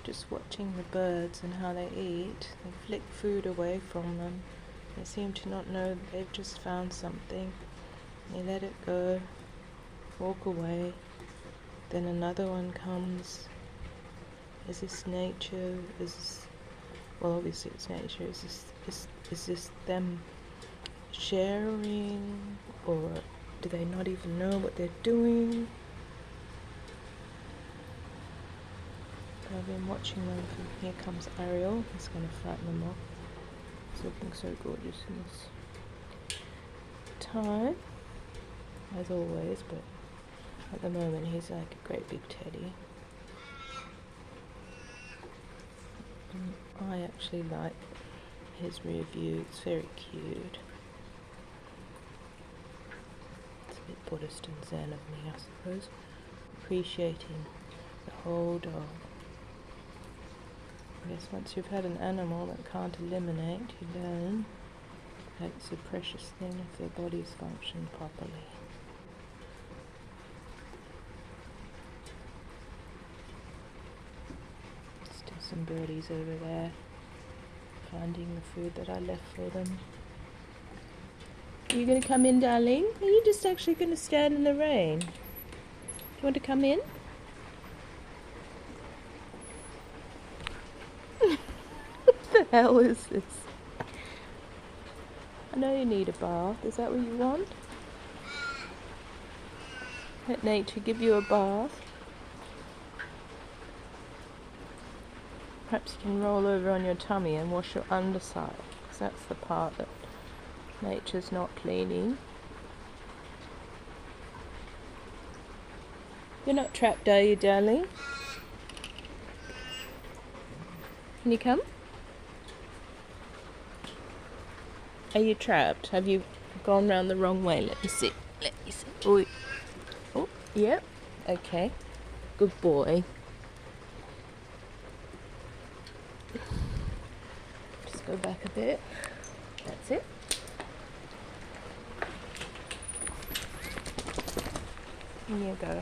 just watching the birds and how they eat. They flick food away from them. They seem to not know that they've just found something. They let it go, walk away. Then another one comes. Is this nature? Well, obviously it's nature. Is this them sharing, or do they not even know what they're doing? I've been watching them from here comes Ariel. He's going to frighten them off. He's looking so gorgeous in this time, as always, but at the moment he's like a great big teddy. And I actually like his rear view. It's very cute. It's a bit Buddhist and Zen of me, I suppose. Appreciating the whole dog. I guess once you've had an animal that can't eliminate, you learn that it's a precious thing if their bodies function properly. Still some birdies over there, finding the food that I left for them. Are you going to come in, darling? Are you just actually going to stand in the rain? Do you want to come in? What the hell is this? I know you need a bath. Is that what you want? Let nature give you a bath. Perhaps you can roll over on your tummy and wash your underside, because that's the part that nature's not cleaning. You're not trapped, are you, darling? Can you come? Are you trapped? Have you gone round the wrong way? Let me see. Let me see. Oh, yep. Okay. Good boy. Just go back a bit. That's it. Here you go.